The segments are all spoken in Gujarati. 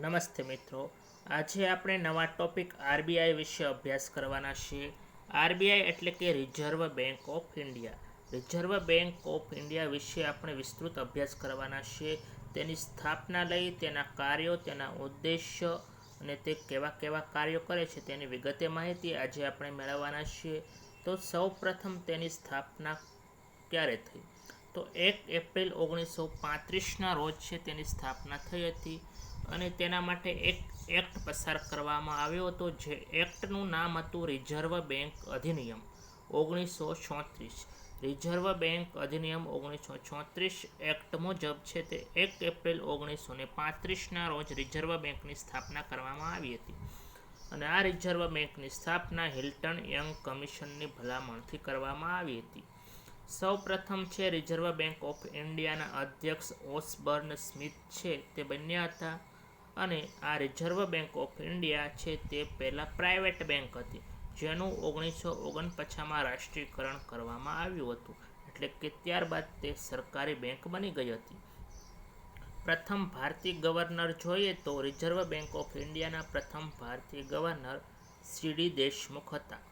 નમસ્તે મિત્રો, આજે આપણે નવા ટોપિક આરબીઆઈ વિશે અભ્યાસ કરવાના છીએ. આરબીઆઈ એટલે કે reserve bank of India. Reserve bank of India વિશે આપણે વિસ્તૃત અભ્યાસ કરવાના છીએ. તેની સ્થાપના લઈ તેના કાર્યો, તેના ઉદ્દેશ્ય અને તે કેવા કેવા કાર્યો કરે છે તેની વિગતે માહિતી આજે આપણે મેળવવાના છીએ. તો સૌ પ્રથમ તેની સ્થાપના ક્યારે થઈ? તો 1 એપ્રિલ 1935ના રોજ છે તેની સ્થાપના થઈ હતી અને તેના માટે એક એક્ટ પસાર કરવામાં આવ્યો હતો. જે એક્ટનું નામ હતું રિઝર્વ બેંક અધિનિયમ 1934. રિઝર્વ બેંક અધિનિયમ 1934 એક્ટ મુજબ છે તે 1 એપ્રિલ 1935ના રોજ રિઝર્વ બેંકની સ્થાપના કરવામાં આવી હતી અને આ રિઝર્વ બેંકની સ્થાપના હિલ્ટન યંગ કમિશનની ભલામણથી કરવામાં આવી હતી. સૌ પ્રથમ છે રિઝર્વ બેંક ઓફ ઇન્ડિયાના અધ્યક્ષ ઓસબર્ન સ્મિથ છે તે બન્યા હતા અને આ રિઝર્વ બેંક ઓફ ઇન્ડિયા છે તે પહેલાં પ્રાઇવેટ બેંક હતી જેનું 1949માં રાષ્ટ્રીયકરણ કરવામાં આવ્યું હતું, એટલે કે ત્યારબાદ તે સરકારી બેંક બની ગઈ હતી. પ્રથમ ભારતીય ગવર્નર જોઈએ તો રિઝર્વ બેંક ઓફ ઇન્ડિયાના પ્રથમ ભારતીય ગવર્નર સીડી દેશમુખ હતા.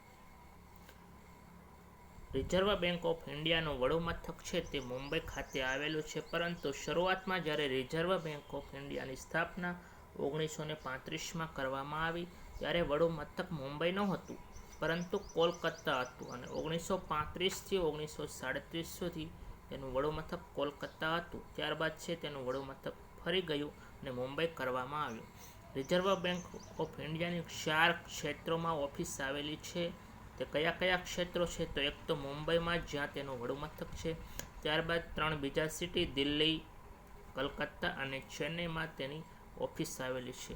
રિઝર્વ બેંક ઓફ ઇન્ડિયાનું વડું મથક છે તે મુંબઈ ખાતે આવેલું છે, પરંતુ શરૂઆતમાં જ્યારે રિઝર્વ બેંક ઓફ ઇન્ડિયાની સ્થાપના 1935માં કરવામાં આવી ત્યારે વડું મથક મુંબઈ નહોતું પરંતુ કોલકાતા હતું અને 1935થી 1937 સુધી તેનું વડું મથક કોલકાતા હતું. ત્યારબાદ છે તેનું વડું મથક ફરી ગયું અને મુંબઈ કરવામાં આવ્યું. રિઝર્વ બેંક ઓફ ઇન્ડિયાની 4 ક્ષેત્રોમાં ઓફિસ આવેલી છે. તે કયા કયા ક્ષેત્રો છે? તો એક તો મુંબઈમાં જ્યાં તેનું વડું મથક છે, ત્યારબાદ 3 બીજા સિટી દિલ્હી, કલકત્તા અને ચેન્નઈમાં તેની ઓફિસ આવેલી છે.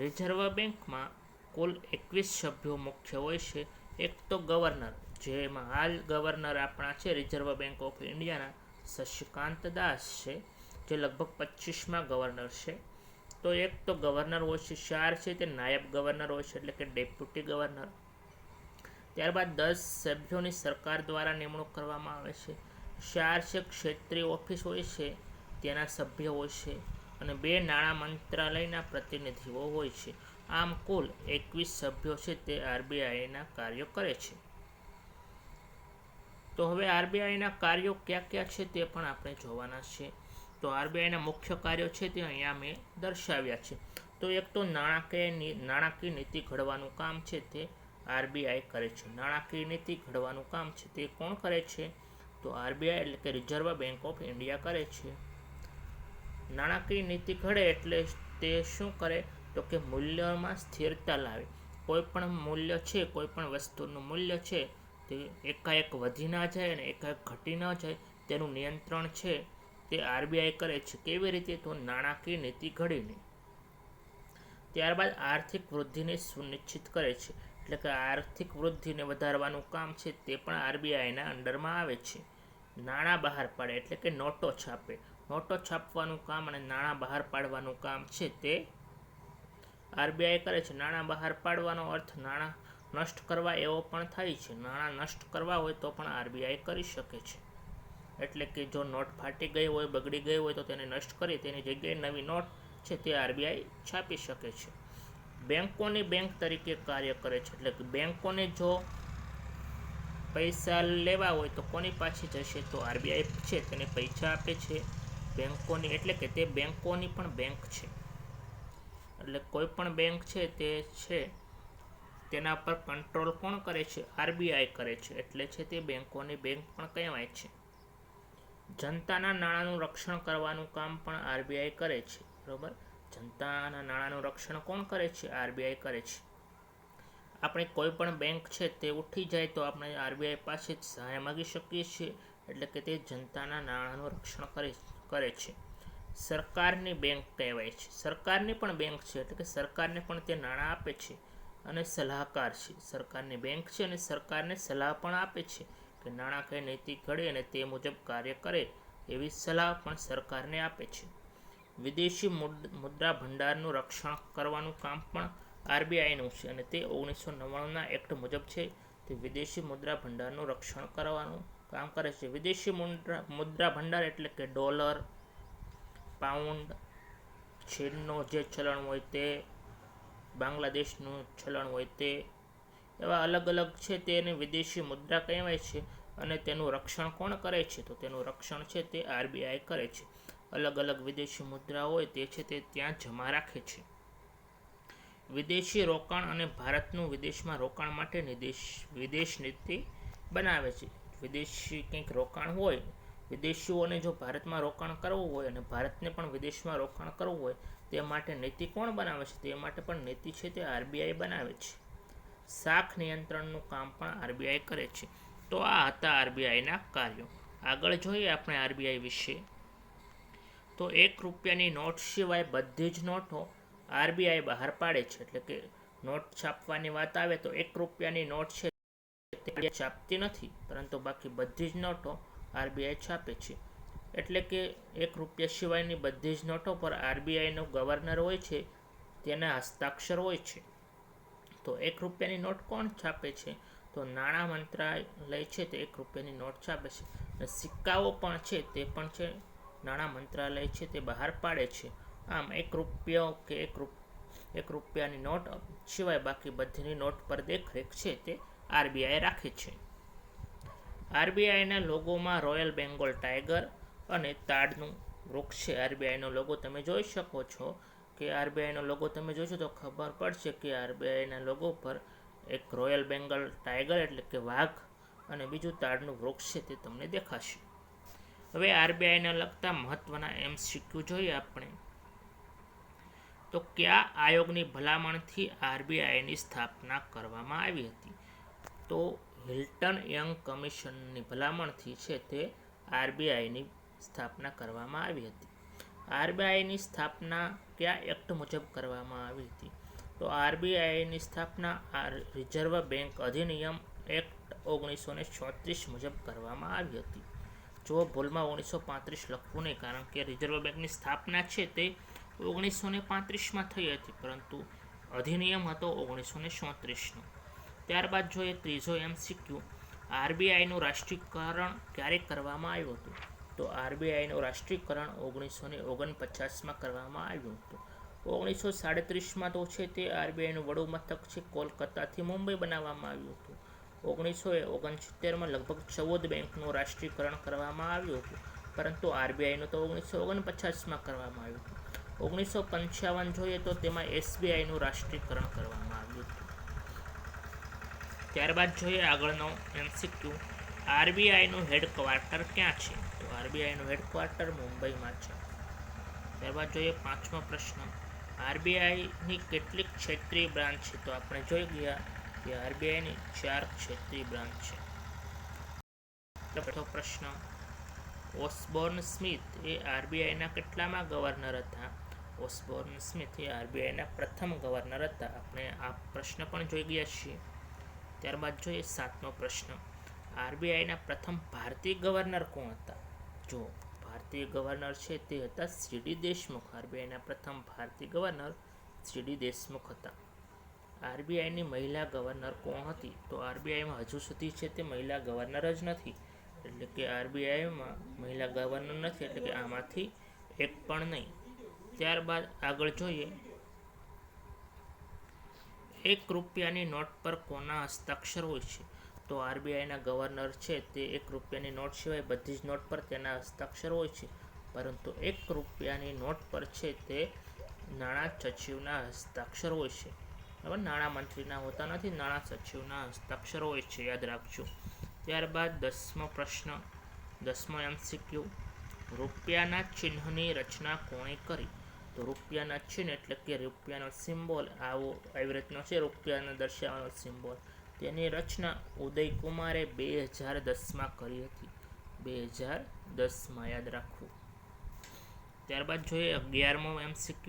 રિઝર્વ બેંકમાં કુલ 21 સભ્યો મુખ્ય હોય છે. એક તો ગવર્નર, જેમાં હાલ ગવર્નર આપણા છે રિઝર્વ બેંક ઓફ ઇન્ડિયાના શશિકાંત દાસ છે, જે લગભગ 25માં ગવર્નર છે. તો એક તો ગવર્નર હોય છે. 4 છે તે નાયબ ગવર્નર હોય છે, એટલે કે ડેપ્યુટી ગવર્નર. ત્યારબાદ 10 સભ્યોની સરકાર દ્વારા નિમણૂક કરવામાં આવે છે. 4 છે ક્ષેત્રીય ઓફિસ હોય છે તેના સભ્ય હોય છે અને 2 નાણાં મંત્રાલયના પ્રતિનિધિઓ હોય છે. આમ કુલ 21 સભ્યો છે તે આરબીઆઈના કાર્યો કરે છે. તો હવે આરબીઆઈના કાર્યો ક્યાં ક્યાં છે તે પણ આપણે જોવાના છે. તો આરબીઆઈના મુખ્ય કાર્યો છે તે અહીંયા મેં દર્શાવ્યા છે. તો એક તો નાણાકીય નીતિ ઘડવાનું કામ છે તે આરબીઆઈ કરે છે. નાણાકીય નીતિ ઘડવાનું કામ છે તે કોણ કરે છે? તો આરબીઆઈ એટલે કે રિઝર્વ બેંક ઓફ ઇન્ડિયા કરે છે. નાણાકીય નીતિ ઘડે એટલે તે શું કરે? તો કે મૂલ્યમાં સ્થિરતા લાવે. કોઈ પણ મૂલ્ય છે, કોઈ પણ વસ્તુનું મૂલ્ય છે તે એકાએક વધી ના જાય અને એકાએક ઘટી ન જાય તેનું નિયંત્રણ છે તે આરબીઆઈ કરે છે. કેવી રીતે? તો નાણાકીય નીતિ ઘડીને. ત્યારબાદ આર્થિક વૃદ્ધિને સુનિશ્ચિત કરે છે, એટલે કે આર્થિક વૃદ્ધિને વધારવાનું કામ છે તે પણ આરબીઆઈના અંડરમાં આવે છે. નાણાં બહાર પાડે એટલે કે નોટો છાપે. નોટો છાપવાનું કામ અને નાણાં બહાર પાડવાનું કામ છે તે આરબીઆઈ કરે છે. નાણાં બહાર પાડવાનો અર્થ નાણાં નષ્ટ કરવા એવો પણ થાય છે. નાણાં નષ્ટ કરવા હોય તો પણ આરબીઆઈ કરી શકે છે. એટલે કે જો નોટ ફાટી ગઈ હોય, બગડી ગઈ હોય તો તેને નષ્ટ કરી તેની જગ્યાએ નવી નોટ છે તે આરબીઆઈ છાપી શકે છે. બેંકોની બેંક તરીકે કાર્ય કરે છે, એટલે કે બેંકોને જો પૈસા લેવા હોય તો કોની પાસે જશે? તો આરબીઆઈ છે તેને પૈસા આપે છે બેંકોની, એટલે કે તે બેંકોની પણ બેંક છે. એટલે કોઈ પણ બેંક છે તે છે તેના પર કંટ્રોલ કોણ કરે છે? આરબીઆઈ કરે છે, એટલે છે તે બેંકોની બેંક પણ કહેવાય છે. જનતાના નાણાંનું રક્ષણ કરવાનું કામ પણ આરબીઆઈ કરે છે. બરોબર, જનતાના નાણાંનું રક્ષણ કોણ કરે છે? આરબીઆઈ કરે છે. આપણે કોઈ પણ બેંક છે તે ઉઠી જાય તો આપણે આરબીઆઈ પાસે જ સહાય માગી શકીએ છીએ, એટલે કે તે જનતાના નાણાંનું રક્ષણ કરે છે. સરકારની બેંક કહેવાય છે. સરકારની પણ બેંક છે, એટલે કે સરકારને પણ તે નાણાં આપે છે અને સલાહકાર છે. સરકારની બેંક છે અને સરકારને સલાહ પણ આપે છે કે નાણાકીય નીતિ ઘડે અને તે મુજબ કાર્ય કરે એવી સલાહ પણ સરકારને આપે છે. વિદેશી મુદ્રા ભંડારનું રક્ષણ કરવાનું કામ પણ આરબીઆઈનું છે અને તે 1999ના એક્ટ મુજબ છે તે વિદેશી મુદ્રા ભંડારનું રક્ષણ કરવાનું કામ કરે છે. વિદેશી મુદ્રા ભંડાર એટલે કે ડોલર, પાઉન્ડ, ચીનનો જે ચલણ હોય તે, બાંગ્લાદેશનું ચલણ હોય તે, એવા અલગ અલગ છે તેને વિદેશી મુદ્રા કહેવાય છે. અને તેનું રક્ષણ કોણ કરે છે? તો તેનું રક્ષણ છે તે આરબીઆઈ કરે છે. અલગ અલગ વિદેશી મુદ્રા હોય તે છે તે ત્યાં જમા રાખે છે. વિદેશી રોકાણ અને ભારતનું વિદેશમાં રોકાણ માટેની વિદેશ નીતિ બનાવે છે. વિદેશી કંઈક રોકાણ હોય, વિદેશીઓને જો ભારતમાં રોકાણ કરવું હોય અને ભારતને પણ વિદેશમાં રોકાણ કરવું હોય, તે માટે નીતિ કોણ બનાવે છે? તે માટે પણ નીતિ છે તે આરબીઆઈ બનાવે છે. શાખ નિયંત્રણનું કામ પણ આરબીઆઈ કરે છે. તો આ હતા આરબીઆઈના કાર્યો. આગળ જોઈએ આપણે આરબીઆઈ વિશે. તો ₹1ની નોટ સિવાય બધી જ નોટો આરબીઆઈ બહાર પાડે છે. એટલે કે નોટ છાપવાની વાત આવે તો ₹1ની નોટ છે તે છાપતી નથી, પરંતુ બાકી બધી જ નોટો આરબીઆઈ છાપે છે. એટલે કે ₹1 સિવાયની બધી જ નોટો પર આરબીઆઈનો ગવર્નર હોય છે, તેના હસ્તાક્ષર હોય છે. તો ₹1ની નોટ કોણ છાપે છે? તો નાણાં મંત્રાલય છે તે ₹1ની નોટ છાપે છે. અને સિક્કાઓ પણ છે તે પણ છે નાણાં મંત્રાલય છે તે બહાર પાડે છે. આમ ₹1 કે ₹1ની નોટ સિવાય બાકી બધીની નોટ પર દેખરેખ છે તે આરબીઆઈ રાખે છે. આરબીઆઈના લોગોમાં રોયલ બેંગોલ ટાઈગર અને તાડનું વૃક્ષ છે. આરબીઆઈનો લોગો તમે જોઈ શકો છો કે આરબીઆઈનો લોગો તમે જોશો તો ખબર પડશે કે આરબીઆઈના લોગો પર એક રોયલ બેંગલ ટાઈગર એટલે કે વાઘ અને બીજું તાડનું વૃક્ષ છે તે તમને દેખાશે. હવે આરબીઆઈને લગતા મહત્વના MCQ જોઈએ આપણે. તો કયા આયોગની ભલામણથી આરબીઆઈની સ્થાપના કરવામાં આવી હતી? તો હિલ્ટન યંગ કમિશનની ભલામણથી છે તે આરબીઆઈની સ્થાપના કરવામાં આવી હતી. આરબીઆઈની સ્થાપના કયા એક્ટ મુજબ કરવામાં આવી હતી? તો આરબીઆઈની સ્થાપના રિઝર્વ બેંક અધિનિયમ એક્ટ 1934 મુજબ કરવામાં આવી હતી. જો ભૂલમાં 1935 લખવું નહીં, કારણ કે રિઝર્વ બેંકની સ્થાપના છે તે 1935માં થઈ હતી, પરંતુ અધિનિયમ હતો 1934નો. ત્યારબાદ જોઈએ ત્રીજો MCQ. આરબીઆઈનું રાષ્ટ્રીયકરણ ક્યારે કરવામાં આવ્યું હતું? તો આરબીઆઈનું રાષ્ટ્રીયકરણ 1949માં કરવામાં આવ્યું હતું. 1937માં તો છે તે આરબીઆઈનું વડું મથક છે કોલકાતાથી મુંબઈ બનાવવામાં આવ્યું હતું. 1969માં લગભગ 14 બેંકનું રાષ્ટ્રીયકરણ કરવામાં આવ્યું હતું, પરંતુ આરબીઆઈનું તો 1949માં કરવામાં આવ્યું હતું. 1955 જોઈએ તો તેમાં એસબીઆઈનું રાષ્ટ્રીયકરણ કરવામાં આવ્યું હતું. ત્યારબાદ જોઈએ આગળનો MCQ. આરબીઆઈનું હેડક્વાર્ટર ક્યાં છે? તો આરબીઆઈનું હેડક્વાર્ટર મુંબઈમાં છે. ત્યારબાદ જોઈએ પાંચમો પ્રશ્ન. આરબીઆઈની કેટલીક ક્ષેત્રીય બ્રાન્ચ છે? તો આપણે જોઈ ગયા કે આરબીઆઈની 4 ક્ષેત્રીય બ્રાન્ચ છે. ચોથો પ્રશ્ન. ઓસબોર્ન સ્મિથ એ આરબીઆઈના કેટલામાં ગવર્નર હતા? ઓસબોર્ન સ્મિથ એ આરબીઆઈના પ્રથમ ગવર્નર હતા. આપણે આ પ્રશ્ન પણ જોઈ ગયા છીએ. ત્યારબાદ જોઈએ 7મો પ્રશ્ન. આરબીઆઈના પ્રથમ ભારતીય ગવર્નર કોણ હતા? જો ભારતીય ગવર્નર છે તે હતા સીડી દેશમુખ. આરબીઆઈના પ્રથમ ભારતીય ગવર્નર સીડી દેશમુખ હતા. આરબીઆઈની મહિલા ગવર્નર કોણ હતી? તો આરબીઆઈમાં હજુ સુધી છે તે મહિલા ગવર્નર જ નથી. એટલે કે આરબીઆઈમાં મહિલા ગવર્નર નથી, એટલે કે આમાંથી એક પણ નહીં. ત્યારબાદ આગળ જોઈએ ₹1ની નોટ પર કોના હસ્તાક્ષર હોય છે? તો આરબીઆઈના ગવર્નર છે તે ₹1ની નોટ સિવાય બધી જ નોટ પર તેના હસ્તાક્ષર હોય છે, પરંતુ ₹1ની નોટ પર છે તે નાણાં સચિવના હસ્તાક્ષર હોય છે. બરાબર, નાણાં મંત્રીના હોતા નથી, નાણાં સચિવના હસ્તાક્ષર હોય છે, યાદ રાખજો. ત્યારબાદ 10મો પ્રશ્ન, 10મો MCQ. રૂપિયાના ચિહ્નની રચના કોણે કરી? તો રૂપિયાના ચિહ્ન એટલે કે રૂપિયાનો સિમ્બોલ આવી રીતનો છે, રૂપિયાને દર્શાવવાનો સિમ્બોલ. તેની રચના ઉદયકુમારે 2010માં કરી હતી. 2010માં યાદ રાખવું. ત્યારબાદ જોઈએ 11મો MCQ.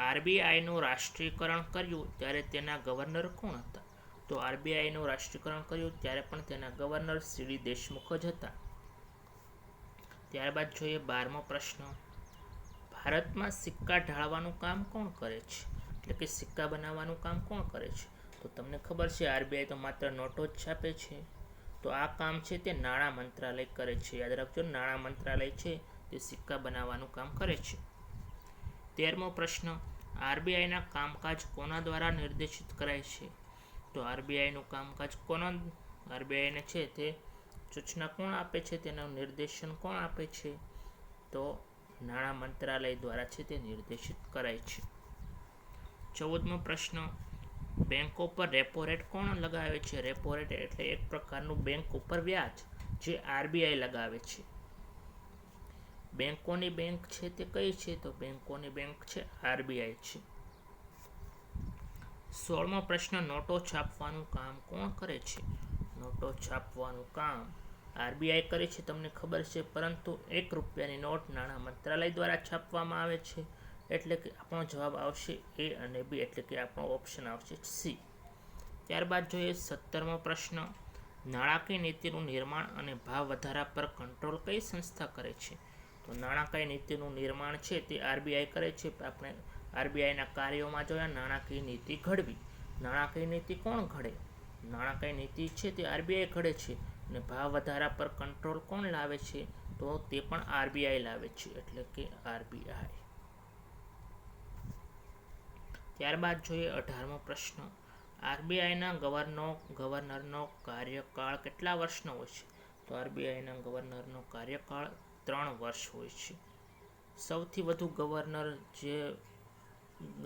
આરબીઆઈનું રાષ્ટ્રીયકરણ કર્યું ત્યારે તેના ગવર્નર કોણ હતા? તો આરબીઆઈનું રાષ્ટ્રીયકરણ કર્યું ત્યારે પણ તેના ગવર્નર સીડી દેશમુખ જ હતા. ત્યારબાદ જોઈએ 12મો પ્રશ્ન. ભારતમાં સિક્કા ઢાળવાનું કામ કોણ કરે છે? એટલે કે સિક્કા બનાવવાનું કામ કોણ કરે છે? તો તમને ખબર છે આરબીઆઈ તો માત્ર નોટો જ છાપે છે, તો આ કામ છે તે નાણાં મંત્રાલય કરે છે. યાદ રાખજો, નાણાં મંત્રાલય છે તે સિક્કા બનાવવાનું કામ કરે છે. 13મો પ્રશ્ન, આરબીઆઈના કામકાજ કોના દ્વારા નિર્દેશિત કરાય છે? તો આરબીઆઈનું કામકાજ આરબીઆઈને છે તે સૂચના કોણ આપે છે, તેનું નિર્દેશન કોણ આપે છે? તો નાણાં મંત્રાલય દ્વારા છે તે નિર્દેશિત કરાય છે. 14મો પ્રશ્ન, બેંકો પર રેપો રેટ કોણ લગાવે છે? રેપો રેટ એટલે એક પ્રકારનું બેંક ઉપર વ્યાજ જે આરબીઆઈ લગાવે છે. બેંકોની બેંક છે તે કઈ છે? તો બેંકોની બેંક છે આરબીઆઈ છે. 16મો પ્રશ્ન, નોટો છાપવાનું કામ કોણ કરે છે? નોટો છાપવાનું કામ આરબીઆઈ કરે છે, તમને ખબર છે, પરંતુ ₹1ની નોટ નાણાં મંત્રાલય દ્વારા છાપવામાં આવે છે. એટલે કે આપણો જવાબ આવશે એ અને બી, એટલે કે આપણો ઓપ્શન આવશે સી. ત્યારબાદ જોઈએ 17મો પ્રશ્ન, નાણાકીય નીતિનું નિર્માણ અને ભાવ વધારા પર કંટ્રોલ કઈ સંસ્થા કરે છે? તો નાણાકીય નીતિનું નિર્માણ છે તે આરબીઆઈ કરે છે. આપણે આરબીઆઈના કાર્યોમાં જોયા નાણાકીય નીતિ ઘડવી. નાણાકીય નીતિ કોણ ઘડે? નાણાકીય નીતિ છે તે આરબીઆઈ ઘડે છે. અને ભાવ વધારા પર કંટ્રોલ કોણ લાવે છે? તો તે પણ આરબીઆઈ લાવે છે, એટલે કે આરબીઆઈ. ત્યારબાદ જોઈએ 18મો પ્રશ્ન, આરબીઆઈના ગવર્નરનો કાર્યકાળ કેટલા વર્ષનો હોય છે? તો આરબીઆઈના ગવર્નરનો કાર્યકાળ 3 વર્ષ હોય છે. સૌથી વધુ ગવર્નર જે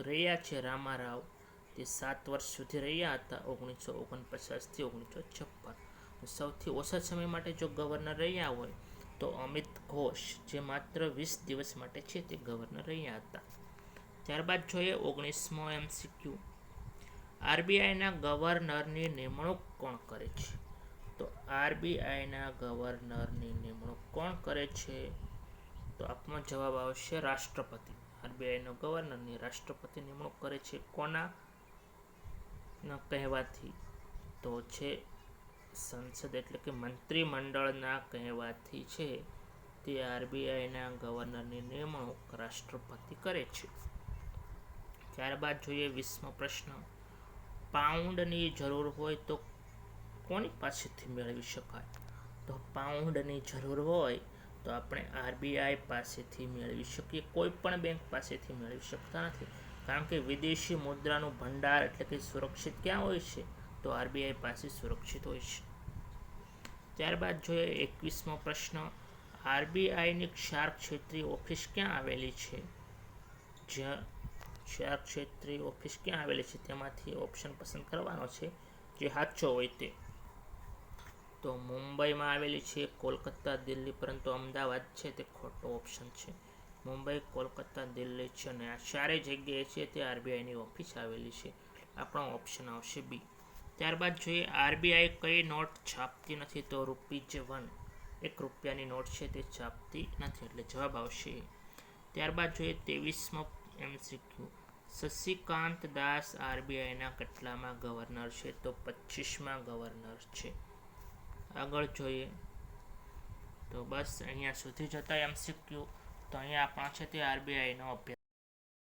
રહ્યા છે રામારાવ, તે 7 વર્ષ સુધી રહ્યા હતા, 1949 થી 1956. સૌથી ઓછા સમય માટે જો ગવર્નર રહ્યા હોય તો અમિત ઘોષ, જે માત્ર 20 દિવસ માટે છે તે ગવર્નર રહ્યા હતા. ત્યારબાદ જોઈએ 19મો MCQ, આરબીઆઈના ગવર્નરની નિમણૂક કોણ કરે છે? તો આરબીઆઈના ગવર્નરની નિમણૂક કોણ કરે છે? તો આપણો જવાબ આવશે રાષ્ટ્રપતિ. આરબીઆઈનો ગવર્નરની રાષ્ટ્રપતિ નિમણૂક કરે છે. કોના કહેવાથી? તો છે સંસદ, એટલે કે મંત્રીમંડળના કહેવાથી છે તે આરબીઆઈના ગવર્નરની નિમણૂક રાષ્ટ્રપતિ કરે છે. ત્યારબાદ જોઈએ 20મો પ્રશ્ન, પાઉન્ડની જરૂર હોય તો કોની પાસેથી મેળવી શકાય? તો પાઉન્ડની જરૂર હોય તો આપણે આરબીઆઈ પાસેથી મેળવી શકીએ. કોઈ પણ બેંક પાસેથી મેળવી શકતા નથી, કારણ કે વિદેશી મુદ્રાનું ભંડાર એટલે કે સુરક્ષિત ક્યાં હોય છે? તો આરબીઆઈ પાસે સુરક્ષિત હોય છે. ત્યારબાદ જોઈએ 21મો પ્રશ્ન, આરબીઆઈની ક્ષાર ક્ષેત્રીય ઓફિસ ક્યાં આવેલી છે? જ્યાં ક્ષાર ક્ષેત્રીય ઓફિસ ક્યાં આવેલી છે તેમાંથી ઓપ્શન પસંદ કરવાનો છે જે સાચો હોય તે. તો મુંબઈમાં આવેલી છે, કોલકાતા, દિલ્હી, પરંતુ અમદાવાદ છે તે ખોટો ઓપ્શન છે. મુંબઈ, કોલકાતા, દિલ્હી છે અને આ ચારે જગ્યાએ છે તે આરબીઆઈની ઓફિસ આવેલી છે. આપણો ઓપ્શન આવશે બી. ત્યારબાદ જોઈએ આરબીઆઈ કઈ નોટ છાપતી નથી? તો ₹1 ₹1ની નોટ છે તે છાપતી નથી, એટલે જવાબ આવશે. ત્યારબાદ જોઈએ 23મો MCQ, શશિકાંત દાસ આરબીઆઈના કેટલામાં ગવર્નર છે? તો 25મા ગવર્નર છે. આગળ જોઈએ તો બસ અહીંયા સુધી જતા MCQ. તો અહીંયા આપણા છે તે આરબીઆઈનો અભ્યાસ